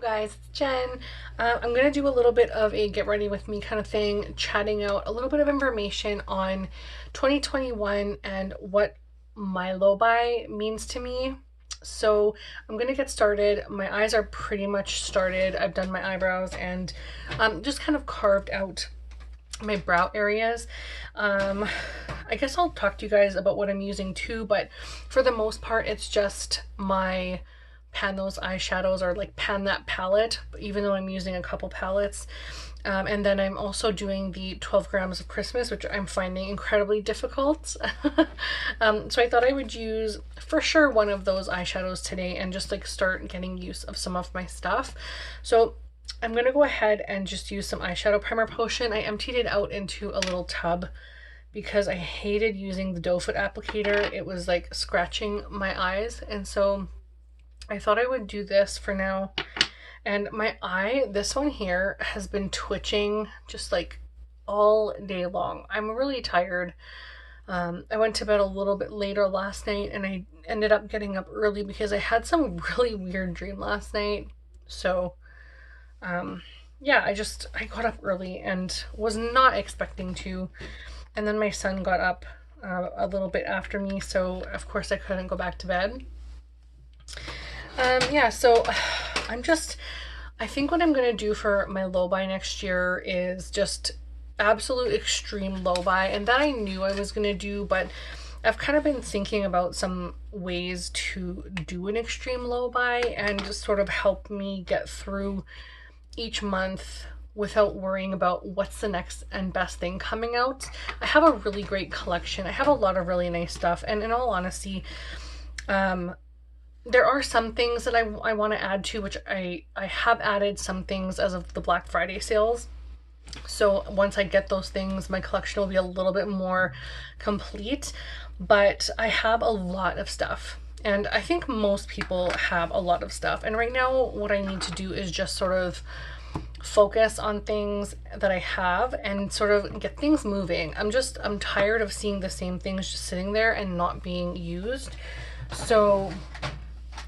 guys, it's Jen. I'm going to do a little bit of a get ready with me kind of thing, chatting out a little bit of information on 2021 and what my low buy means to me. So I'm going to get started. My eyes are pretty much started. I've done my eyebrows and just kind of carved out my brow areas. I guess I'll talk to you guys about what I'm using too, but for the most part, it's just my pan those eyeshadows or like pan that palette, even though I'm using a couple palettes. And then I'm also doing the 12 grams of Christmas, which I'm finding incredibly difficult. So I thought I would use for sure one of those eyeshadows today and just like start getting use of some of my stuff. So I'm going to go ahead and just use some eyeshadow primer potion. I emptied it out into a little tub because I hated using the doe foot applicator. It was like scratching my eyes, and so I thought I would do this for now. And my eye, this one here, has been twitching just like all day long. I'm really tired. I went to bed a little bit later last night and I ended up getting up early because I had some really weird dream last night. So yeah, I got up early and was not expecting to. And then my son got up a little bit after me, so of course I couldn't go back to bed. Yeah, so I think what I'm going to do for my low buy next year is just absolute extreme low buy. And that I knew I was going to do, but I've kind of been thinking about some ways to do an extreme low buy and just sort of help me get through each month without worrying about what's the next and best thing coming out. I have a really great collection. I have a lot of really nice stuff. And in all honesty, there are some things that I want to add to, which I have added some things as of the Black Friday sales. So once I get those things, my collection will be a little bit more complete, but I have a lot of stuff. And I think most people have a lot of stuff. And right now what I need to do is just sort of focus on things that I have and sort of get things moving. I'm tired of seeing the same things just sitting there and not being used. So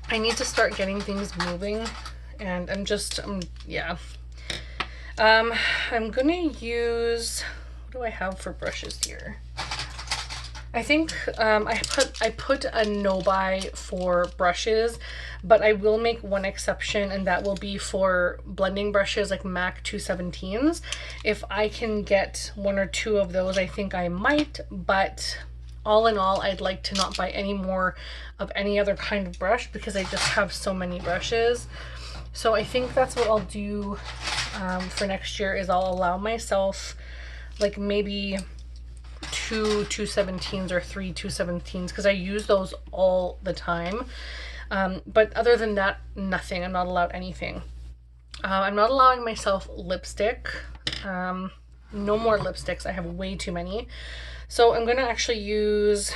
I need to start getting things moving, and yeah. I'm gonna use, what do I have for brushes here? I think I put a no buy for brushes, but I will make one exception, and that will be for blending brushes like MAC 217s. If I can get one or two of those, I think I might, but all in all, I'd like to not buy any more of any other kind of brush because I just have so many brushes. So I think that's what I'll do for next year is I'll allow myself like maybe 217s or 217s because I use those all the time. But other than that, nothing. I'm not allowed anything. I'm not allowing myself lipstick. No more lipsticks. I have way too many. So I'm going to actually use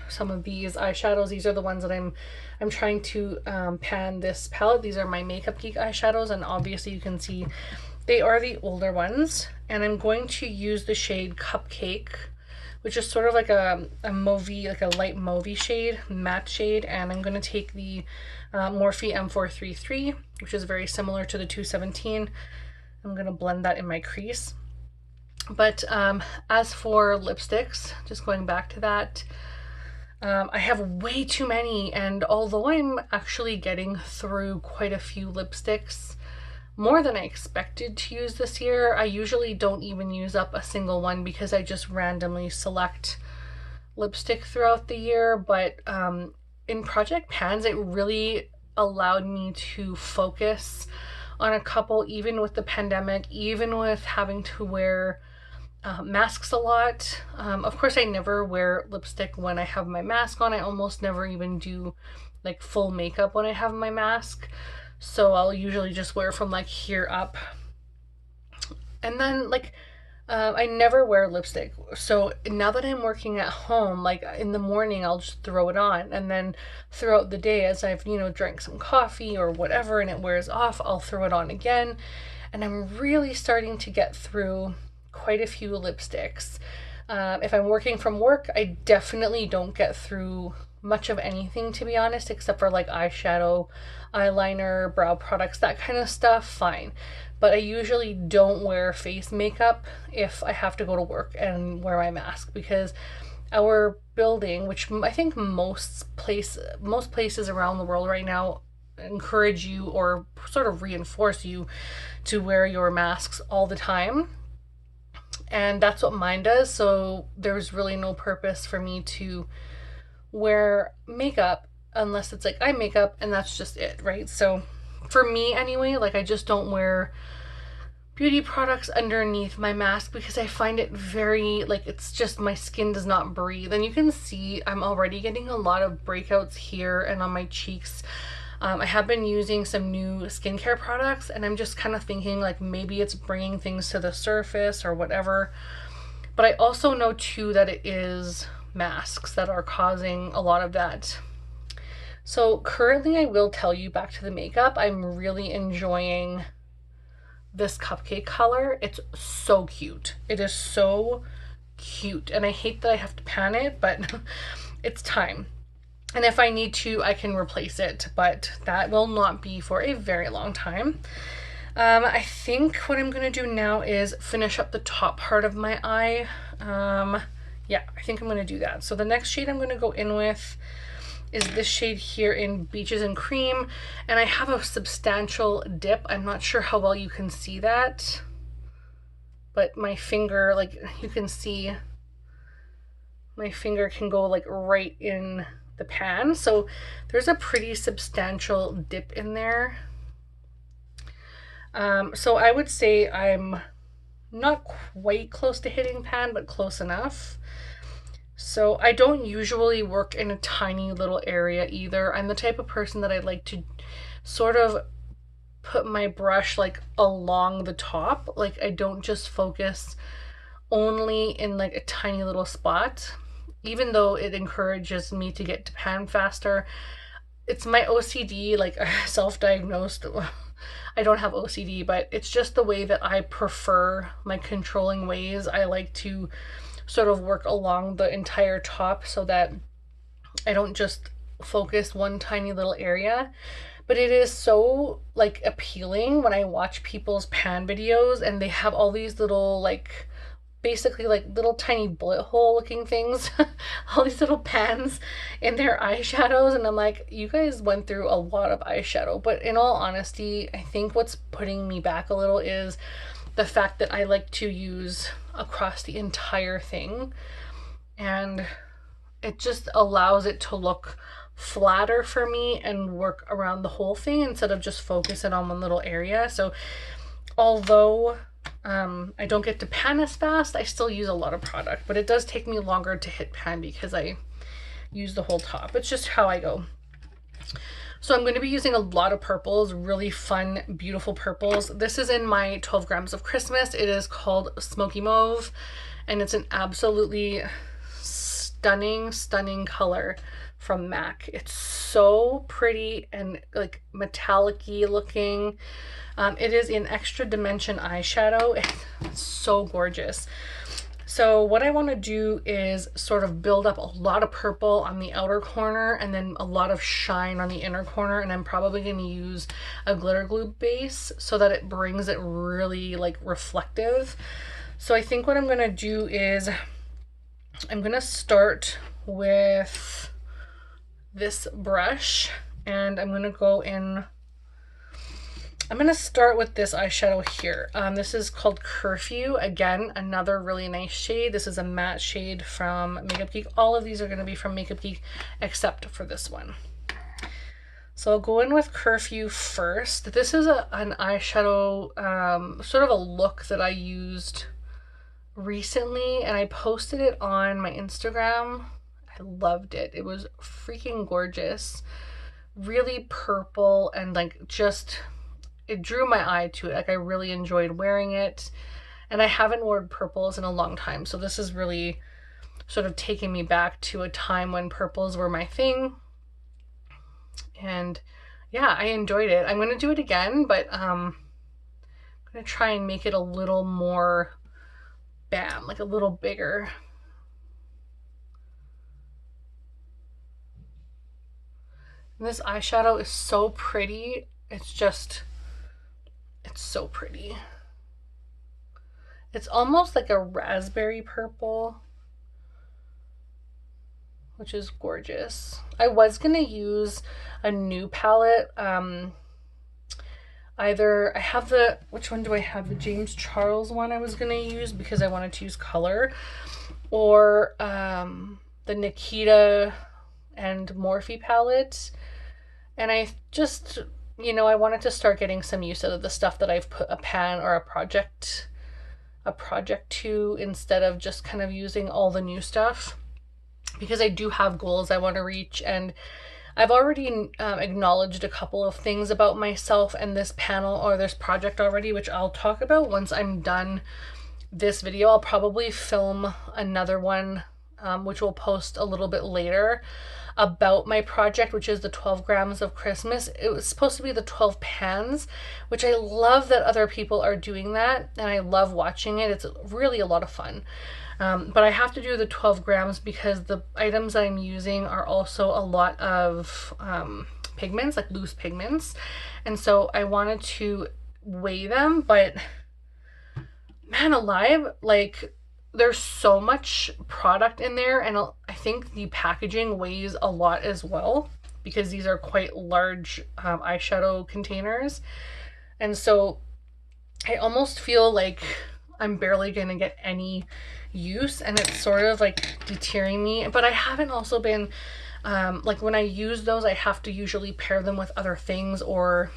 some of these eyeshadows. These are the ones that I'm trying to pan this palette. These are my Makeup Geek eyeshadows, and obviously you can see they are the older ones. And I'm going to use the shade Cupcake, which is sort of like a mauvey, like a light mauvey shade, matte shade. And I'm going to take the Morphe M433, which is very similar to the 217. I'm going to blend that in my crease. But as for lipsticks, just going back to that, I have way too many, and although I'm actually getting through quite a few lipsticks, more than I expected to use this year, I usually don't even use up a single one because I just randomly select lipstick throughout the year. But in Project Pans, it really allowed me to focus on a couple, even with the pandemic, even with having to wear masks a lot. Of course, I never wear lipstick when I have my mask on. I almost never even do like full makeup when I have my mask. So I'll usually just wear from like here up. And then like I never wear lipstick. So now that I'm working at home, like in the morning, I'll just throw it on. And then throughout the day, as I've, drank some coffee or whatever and it wears off, I'll throw it on again. And I'm really starting to get through quite a few lipsticks. If I'm working from work, I definitely don't get through much of anything, to be honest, except for like eyeshadow, eyeliner, brow products, that kind of stuff, fine. But I usually don't wear face makeup if I have to go to work and wear my mask, because our building, which I think most places around the world right now encourage you or sort of reinforce you to wear your masks all the time. And that's what mine does. So there's really no purpose for me to wear makeup unless it's like eye makeup, and that's just it, right? So for me anyway, like I just don't wear beauty products underneath my mask because I find it very, like, it's just my skin does not breathe. And you can see I'm already getting a lot of breakouts here and on my cheeks. I have been using some new skincare products, and I'm just kind of thinking like maybe it's bringing things to the surface or whatever. But I also know too that it is masks that are causing a lot of that. So currently, I will tell you, back to the makeup, I'm really enjoying this cupcake color. It's so cute. It is so cute, and I hate that I have to pan it, but it's time. And if I need to, I can replace it, but that will not be for a very long time. I think what I'm gonna do now is finish up the top part of my eye. Yeah, I think I'm gonna do that. So the next shade I'm gonna go in with is this shade here in Beaches and Cream, and I have a substantial dip. I'm not sure how well you can see that, but my finger, like you can see, my finger can go like right in the pan. So there's a pretty substantial dip in there. So I would say I'm not quite close to hitting pan, but close enough. So I don't usually work in a tiny little area either. I'm the type of person that I like to sort of put my brush like along the top. Like I don't just focus only in like a tiny little spot, even though it encourages me to get to pan faster. It's my OCD, like self-diagnosed. I don't have OCD, but it's just the way that I prefer my controlling ways. I like to sort of work along the entire top so that I don't just focus one tiny little area. But it is so like appealing when I watch people's pan videos and they have all these little like basically like little tiny bullet hole looking things, all these little pans in their eyeshadows, and I'm like, you guys went through a lot of eyeshadow. But in all honesty, I think what's putting me back a little is the fact that I like to use across the entire thing, and it just allows it to look flatter for me and work around the whole thing instead of just focusing on one little area. So although I don't get to pan as fast, I still use a lot of product, but it does take me longer to hit pan because I use the whole top. It's just how I go. So I'm going to be using a lot of purples, really fun, beautiful purples. This is in my 12 grams of Christmas. It is called Smoky Mauve, and it's an absolutely stunning, stunning color from MAC. It's so pretty and like metallic-y looking. It is in Extra Dimension eyeshadow. It's so gorgeous. So what I want to do is sort of build up a lot of purple on the outer corner and then a lot of shine on the inner corner, and I'm probably going to use a glitter glue base so that it brings it really like reflective. So I think what I'm going to do is I'm going to start with this brush, and I'm going to go in. I'm going to start with this eyeshadow here. This is called Curfew. Again, another really nice shade. This is a matte shade from Makeup Geek. All of these are going to be from Makeup Geek except for this one. So I'll go in with Curfew first. This is an eyeshadow, sort of a look that I used recently, and I posted it on my Instagram. I loved it. It was freaking gorgeous. Really purple and like just... it drew my eye to it. Like I really enjoyed wearing it, and I haven't worn purples in a long time, so this is really sort of taking me back to a time when purples were my thing. And yeah, I enjoyed it. I'm going to do it again, but I'm going to try and make it a little more bam, like a little bigger. And this eyeshadow is so pretty. It's so pretty. It's almost like a raspberry purple, which is gorgeous. I was gonna use a new palette. Either I have which one do I have? The James Charles one I was gonna use because I wanted to use color, or the Nikita and Morphe palette. And I just, I wanted to start getting some use out of the stuff that I've put a pan or a project to, instead of just kind of using all the new stuff, because I do have goals I want to reach, and I've already acknowledged a couple of things about myself and this panel or this project already, which I'll talk about once I'm done this video. I'll probably film another one, which we'll post a little bit later, about my project, which is the 12 grams of Christmas. It was supposed to be the 12 pans, which I love that other people are doing that, and I love watching it. It's really a lot of fun. But I have to do the 12 grams because the items I'm using are also a lot of pigments, like loose pigments. And so I wanted to weigh them, but man alive, like there's so much product in there, and I think the packaging weighs a lot as well, because these are quite large eyeshadow containers. And so I almost feel like I'm barely gonna get any use, and it's sort of like deterring me. But I haven't also been like, when I use those, I have to usually pair them with other things, or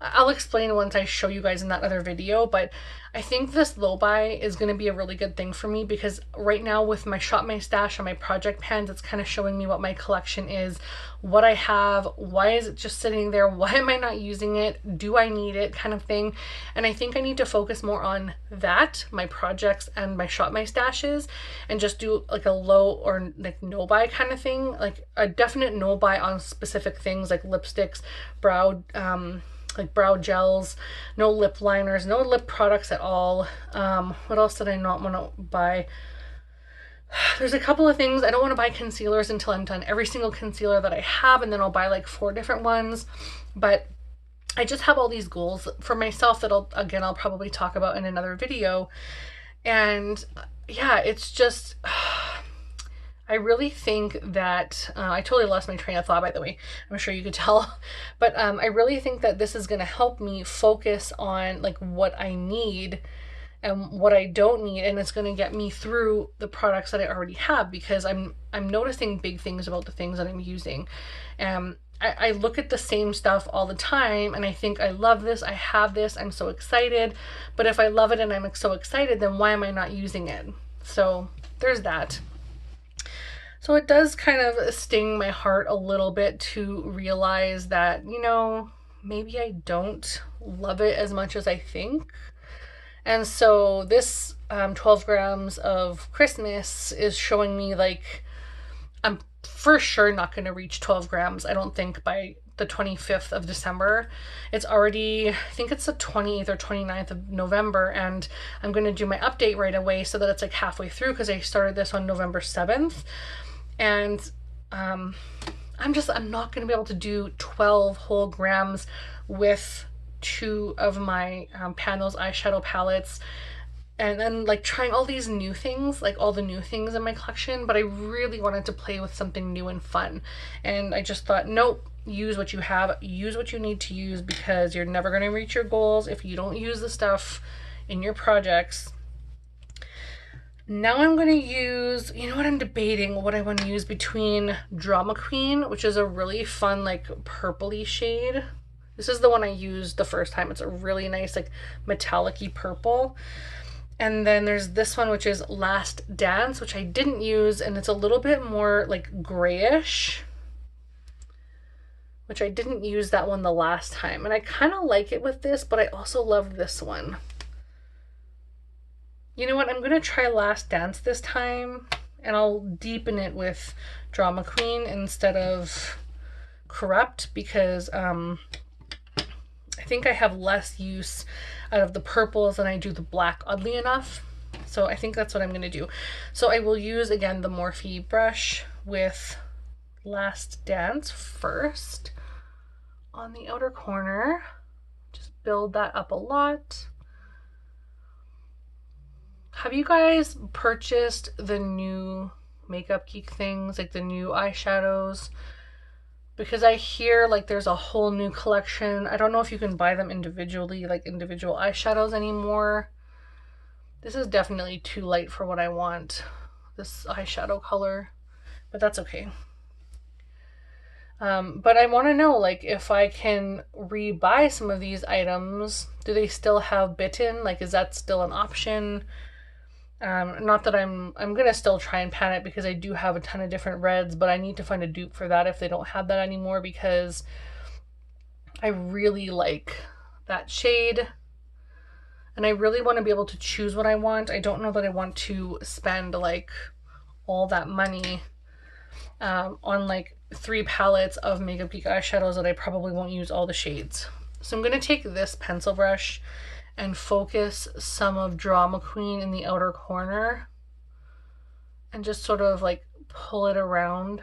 I'll explain once I show you guys in that other video. But I think this low buy is going to be a really good thing for me, because right now with my Shop My Stash and my project pans, it's kind of showing me what my collection is, what I have, why is it just sitting there, why am I not using it, do I need it, kind of thing. And I think I need to focus more on that, my projects and my Shop My Stashes, and just do like a low or like no buy kind of thing, like a definite no buy on specific things like lipsticks, brow gels, no lip liners, no lip products at all. What else did I not want to buy? There's a couple of things. I don't want to buy concealers until I'm done every single concealer that I have, and then I'll buy like 4 different ones. But I just have all these goals for myself that I'll probably talk about in another video. And yeah, it's just I really think that I totally lost my train of thought, by the way. I'm sure you could tell. But I really think that this is going to help me focus on like what I need and what I don't need, and it's going to get me through the products that I already have, because I'm noticing big things about the things that I'm using. I look at the same stuff all the time, and I think, I love this, I have this, I'm so excited. But if I love it and I'm so excited, then why am I not using it? So there's that. So it does kind of sting my heart a little bit to realize that, maybe I don't love it as much as I think. And so this 12 grams of Christmas is showing me like I'm for sure not going to reach 12 grams, I don't think, by the 25th of December. It's already, I think it's the 28th or 29th of November, and I'm going to do my update right away so that it's like halfway through, because I started this on November 7th. And I'm not going to be able to do 12 whole grams with 2 of my Panos eyeshadow palettes, and then like trying all these new things, like all the new things in my collection. But I really wanted to play with something new and fun, and I just thought, nope, use what you have, use what you need to use, because you're never going to reach your goals if you don't use the stuff in your projects. Now I'm going to use, I'm debating what I want to use between Drama Queen, which is a really fun, like, purpley shade. This is the one I used the first time. It's a really nice, like, metallic-y purple. And then there's this one, which is Last Dance, which I didn't use, and it's a little bit more, like, grayish, which I didn't use that one the last time. And I kind of like it with this, but I also love this one. You know what, I'm going to try Last Dance this time, and I'll deepen it with Drama Queen instead of Corrupt, because I think I have less use out of the purples than I do the black, oddly enough. So I think that's what I'm going to do. So I will use, again, the Morphe brush with Last Dance first on the outer corner. Just build that up a lot. Have you guys purchased the new Makeup Geek things, like the new eyeshadows? Because I hear like there's a whole new collection. I don't know if you can buy them individually, like individual eyeshadows anymore. This is definitely too light for what I want, this eyeshadow color, but that's okay. But I want to know, like, if I can rebuy some of these items. Do they still have bitten? Like, is that still an option? Not that I'm gonna still try and pan it because I do have a ton of different reds, but I need to find a dupe for that if they don't have that anymore, because I really like that shade and I really want to be able to choose what I want. I don't know that I want to spend like all that money on like 3 palettes of Makeup Geek eyeshadows that I probably won't use all the shades. So I'm going to take this pencil brush and focus some of Drama Queen in the outer corner and just sort of like pull it around.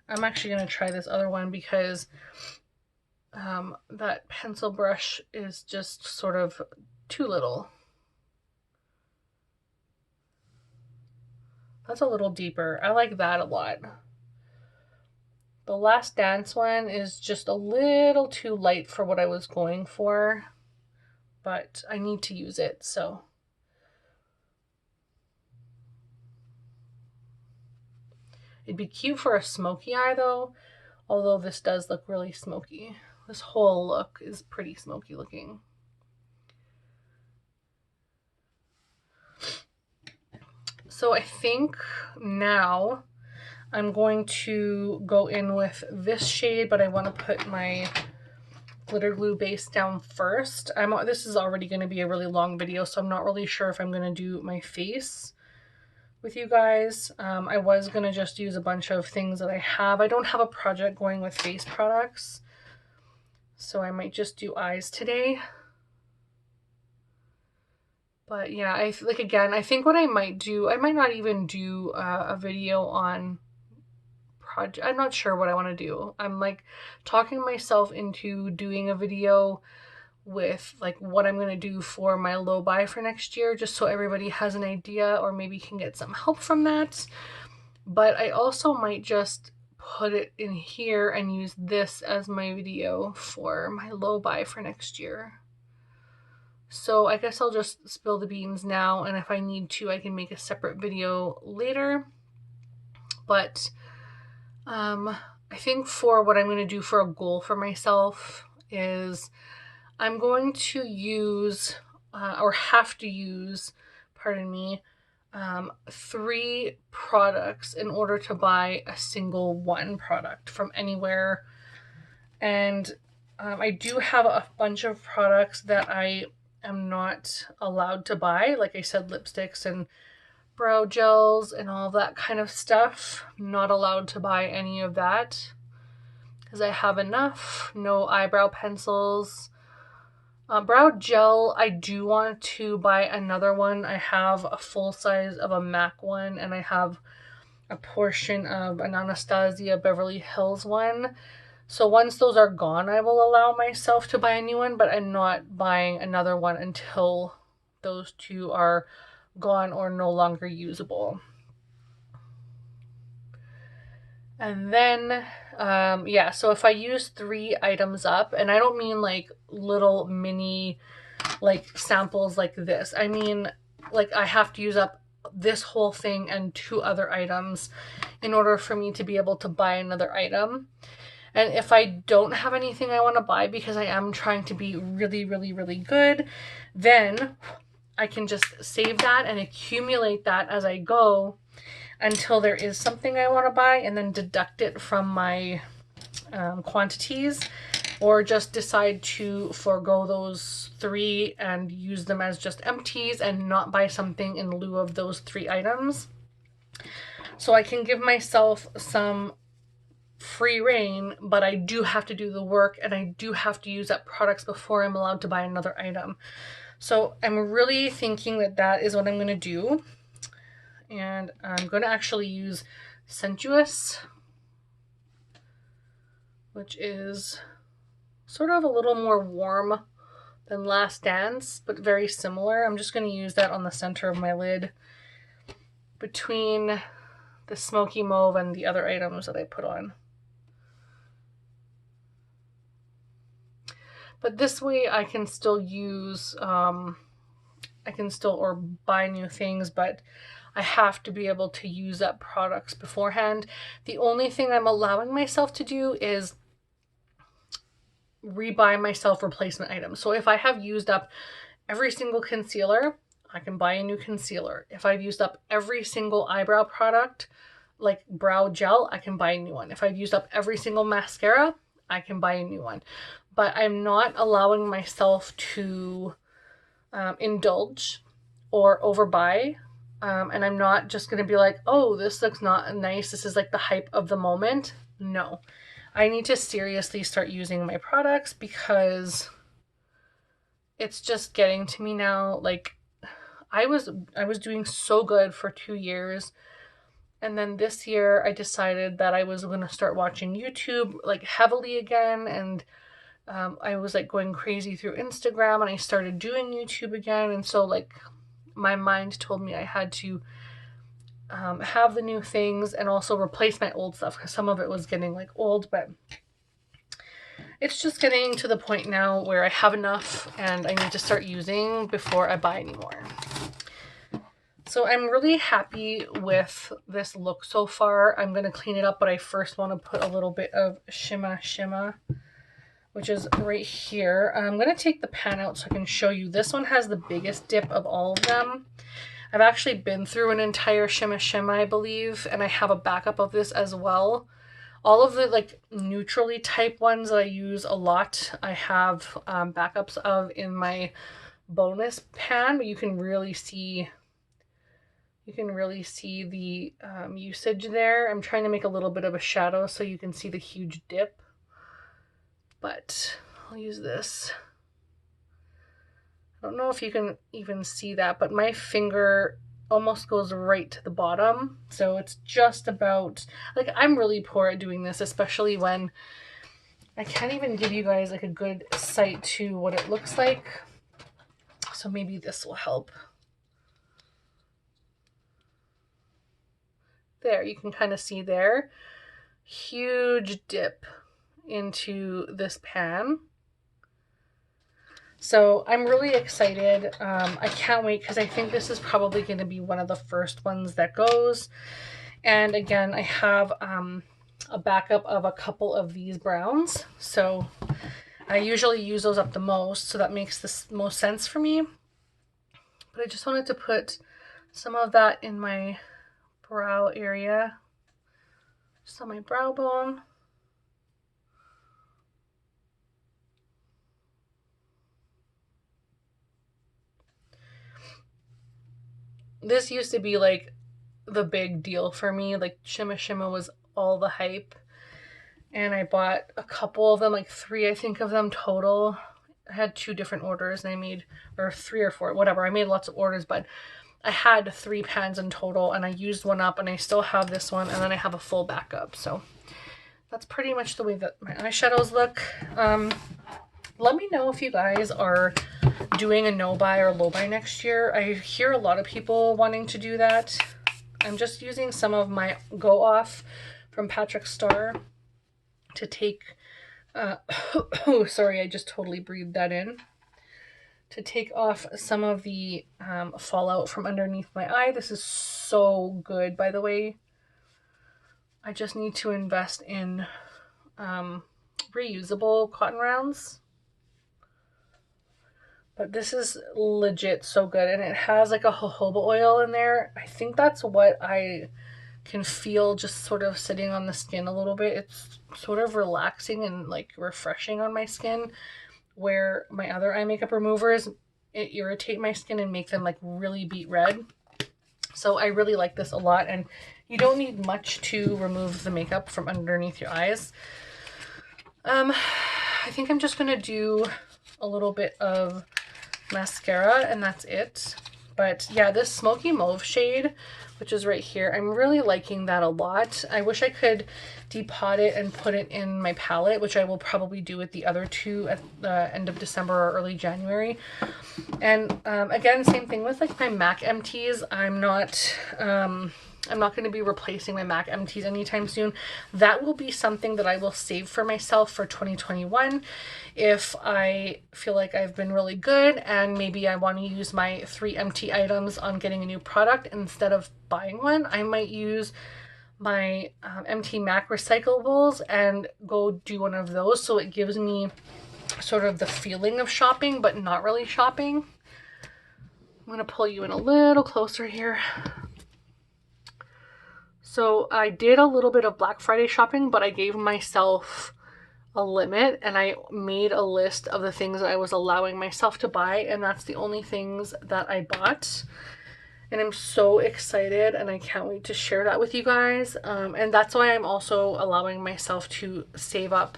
I'm actually going to try this other one because that pencil brush is just sort of too little. That's a little deeper. I like that a lot. The Last Dance one is just a little too light for what I was going for, but I need to use it, so. It'd be cute for a smoky eye though, although this does look really smoky. This whole look is pretty smoky looking. So I think now I'm going to go in with this shade, but I want to put my glitter glue base down first. This is already going to be a really long video, so I'm not really sure if I'm going to do my face with you guys. I was going to just use a bunch of things that I have. I don't have a project going with face products, so I might just do eyes today. But yeah, I think what I might do, I might not even do a video on project. I'm not sure what I want to do. I'm like talking myself into doing a video with like what I'm going to do for my low buy for next year, just so everybody has an idea or maybe can get some help from that. But I also might just put it in here and use this as my video for my low buy for next year. So I guess I'll just spill the beans now, and if I need to, I can make a separate video later. But I think for what I'm going to do for a goal for myself is I'm going to use, or have to use, pardon me, 3 products in order to buy a single one product from anywhere. And I do have a bunch of products that I am not allowed to buy. Like I said, lipsticks and brow gels and all that kind of stuff. Not allowed to buy any of that because I have enough. No eyebrow pencils. Brow gel, I do want to buy another one. I have a full size of a MAC one, and I have a portion of an Anastasia Beverly Hills one. So once those are gone, I will allow myself to buy a new one, but I'm not buying another one until those 2 are gone or no longer usable. And then, yeah, so if I use 3 items up, and I don't mean like little mini like samples like this. I mean, like I have to use up this whole thing and 2 other items in order for me to be able to buy another item. And if I don't have anything I want to buy because I am trying to be really, really, really good, then I can just save that and accumulate that as I go until there is something I want to buy, and then deduct it from my quantities, or just decide to forego those 3 and use them as just empties and not buy something in lieu of those 3 items. So I can give myself some free reign, but I do have to do the work and I do have to use up products before I'm allowed to buy another item. So I'm really thinking that that is what I'm going to do. And I'm going to actually use Sensuous, which is sort of a little more warm than Last Dance, but very similar. I'm just going to use that on the center of my lid between the smoky mauve and the other items that I put on. But this way I can still use, or buy new things, but I have to be able to use up products beforehand. The only thing I'm allowing myself to do is rebuy myself replacement items. So if I have used up every single concealer, I can buy a new concealer. If I've used up every single eyebrow product, like brow gel, I can buy a new one. If I've used up every single mascara, I can buy a new one. But I'm not allowing myself to indulge or overbuy. And I'm not just going to be like, oh, this looks not nice. This is like the hype of the moment. No, I need to seriously start using my products because it's just getting to me now. Like I was doing so good for 2 years. And then this year I decided that I was going to start watching YouTube like heavily again. And I was like going crazy through Instagram, and I started doing YouTube again. And so like my mind told me I had to have the new things and also replace my old stuff because some of it was getting like old, but it's just getting to the point now where I have enough and I need to start using before I buy anymore. So I'm really happy with this look so far. I'm going to clean it up, but I first want to put a little bit of Shimma, which is right here. I'm going to take the pan out so I can show you. This one has the biggest dip of all of them. I've actually been through an entire Shimma, I believe, and I have a backup of this as well. All of the like neutrally type ones that I use a lot, I have backups of in my bonus pan, but you can really see the usage there. I'm trying to make a little bit of a shadow so you can see the huge dip, but I'll use this. I don't know if you can even see that, but my finger almost goes right to the bottom. So it's just about, like, I'm really poor at doing this, especially when I can't even give you guys like a good sight to what it looks like. So maybe this will help. There, you can kind of see there. Huge dip into this pan. So I'm really excited. I can't wait because I think this is probably going to be one of the first ones that goes. And again, I have a backup of a couple of these browns. So I usually use those up the most. So that makes the most sense for me. But I just wanted to put some of that in my brow area. Just on my brow bone. This used to be like the big deal for me. Like Shimma was all the hype. And I bought a couple of them, like 3, I think, of them total. I had 2 different orders and I made, or 3 or 4, whatever. I made lots of orders, but I had 3 pans in total and I used one up and I still have this one and then I have a full backup. So that's pretty much the way that my eyeshadows look. Let me know if you guys are doing a no buy or low buy next year. I hear a lot of people wanting to do that. I'm just using some of my Go Off from Patrick Starr to take, oh, sorry, I just totally breathed that in. To take off some of the fallout from underneath my eye. This is so good, by the way. I just need to invest in reusable cotton rounds. But this is legit so good. And it has like a jojoba oil in there. I think that's what I can feel just sort of sitting on the skin a little bit. It's sort of relaxing and like refreshing on my skin. Where my other eye makeup removers, it irritate my skin and make them like really beet red. So I really like this a lot. And you don't need much to remove the makeup from underneath your eyes. I think I'm just going to do a little bit of mascara, and that's it. But yeah, this smoky mauve shade, which is right here, I'm really liking that a lot. I wish I could depot it and put it in my palette, which I will probably do with the other two at the end of December or early January. And again, same thing with like my MAC empties. I'm not going to be replacing my MAC empties anytime soon. That will be something that I will save for myself for 2021 if I feel like I've been really good and maybe I want to use my 3 empty items on getting a new product instead of buying one. I might use my empty MAC recyclables and go do one of those, so it gives me sort of the feeling of shopping but not really shopping. I'm going to pull you in a little closer here. So I did a little bit of Black Friday shopping, but I gave myself a limit and I made a list of the things that I was allowing myself to buy, and that's the only things that I bought. And I'm so excited and I can't wait to share that with you guys. And that's why I'm also allowing myself to save up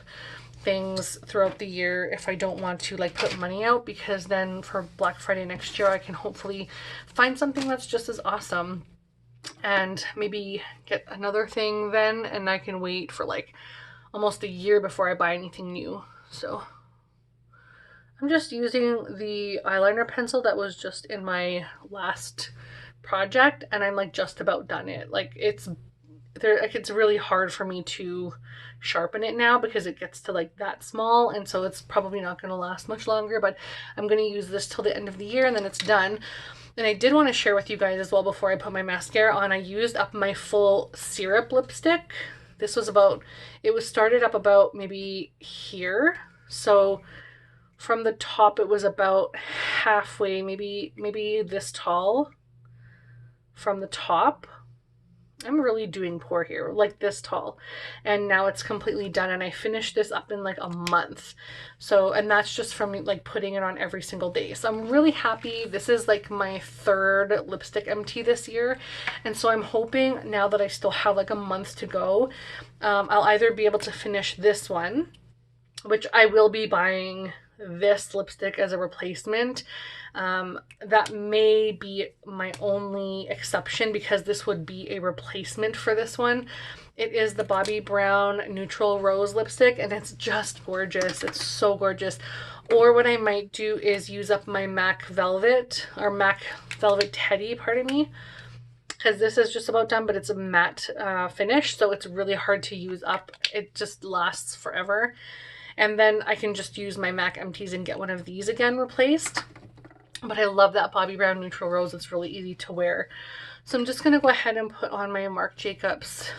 things throughout the year if I don't want to like put money out, because then for Black Friday next year I can hopefully find something that's just as awesome and maybe get another thing then, and I can wait for like almost a year before I buy anything new. So I'm just using the eyeliner pencil that was just in my last project, and I'm like just about done it. Like it's really hard for me to sharpen it now because it gets to like that small, and so it's probably not going to last much longer, but I'm going to use this till the end of the year and then it's done. And I did want to share with you guys as well before I put my mascara on, I used up my full syrup lipstick. This was it was started up about maybe here. So from the top it was about halfway, maybe this tall from the top. I'm really doing poor here, like this tall. And now it's completely done, and I finished this up in like a month. So, and that's just from like putting it on every single day. So I'm really happy. This is like my 3rd lipstick empty this year. And so I'm hoping now that I still have like a month to go, I'll either be able to finish this one, which I will be buying this lipstick as a replacement. That may be my only exception because this would be a replacement for this one. It is the Bobbi Brown Neutral Rose lipstick, and it's just gorgeous. It's so gorgeous. Or what I might do is use up my MAC Velvet, or MAC Velvet Teddy, pardon me, because this is just about done, but it's a matte finish, so it's really hard to use up. It just lasts forever. And then I can just use my MAC empties and get one of these again replaced. But I love that Bobbi Brown Neutral Rose. It's really easy to wear. So I'm just going to go ahead and put on my Marc Jacobs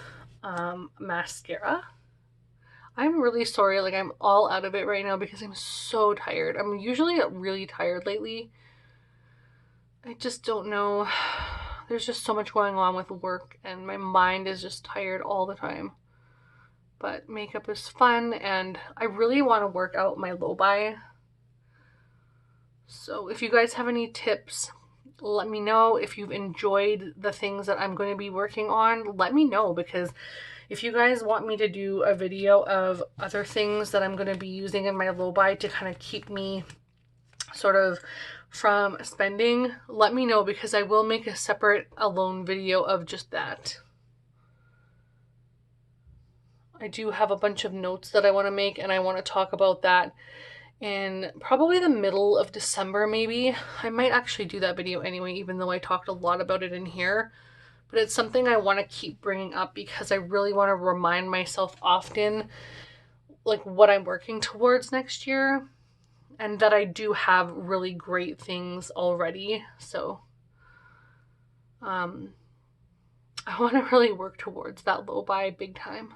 mascara. I'm really sorry, like I'm all out of it right now because I'm so tired. I'm usually really tired lately. I just don't know. There's just so much going on with work and my mind is just tired all the time. But makeup is fun and I really want to work out my low-buy. So if you guys have any tips, let me know. If you've enjoyed the things that I'm going to be working on, let me know, because if you guys want me to do a video of other things that I'm going to be using in my low-buy to kind of keep me sort of from spending, let me know, because I will make a separate alone video of just that. I do have a bunch of notes that I want to make, and I want to talk about that in probably the middle of December maybe. I might actually do that video anyway, even though I talked a lot about it in here. But it's something I want to keep bringing up because I really want to remind myself often like what I'm working towards next year, and that I do have really great things already. So I want to really work towards that low-buy big time.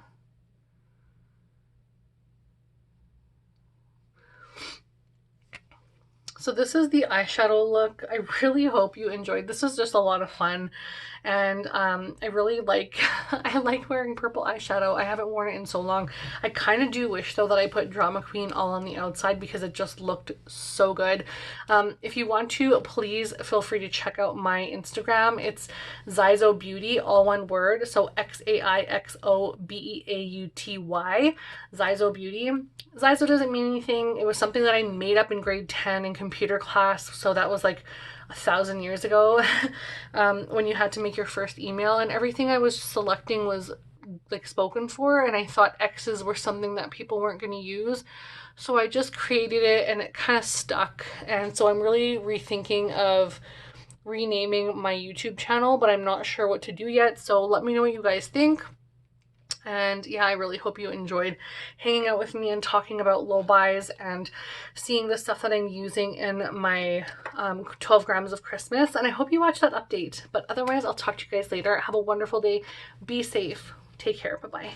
So this is the eyeshadow look. I really hope you enjoyed. This is just a lot of fun. and I really like I like wearing purple eyeshadow. I haven't worn it in so long. I kind of do wish though that I put Drama Queen all on the outside because it just looked so good. If you want to, please feel free to check out my Instagram. It's Xizo Beauty, all one word, so XAIXOBEAUTY, Xizo Beauty. Xizo doesn't mean anything. It was something that I made up in grade 10 in computer class, so that was like 1,000 years ago. When you had to make your first email, and everything I was selecting was like spoken for, and I thought X's were something that people weren't going to use, so I just created it and it kind of stuck. And so I'm really rethinking of renaming my YouTube channel, but I'm not sure what to do yet, so let me know what you guys think. And yeah, I really hope you enjoyed hanging out with me and talking about low buys and seeing the stuff that I'm using in my 12 grams of Christmas. And I hope you watch that update. But otherwise, I'll talk to you guys later. Have a wonderful day. Be safe. Take care. Bye-bye.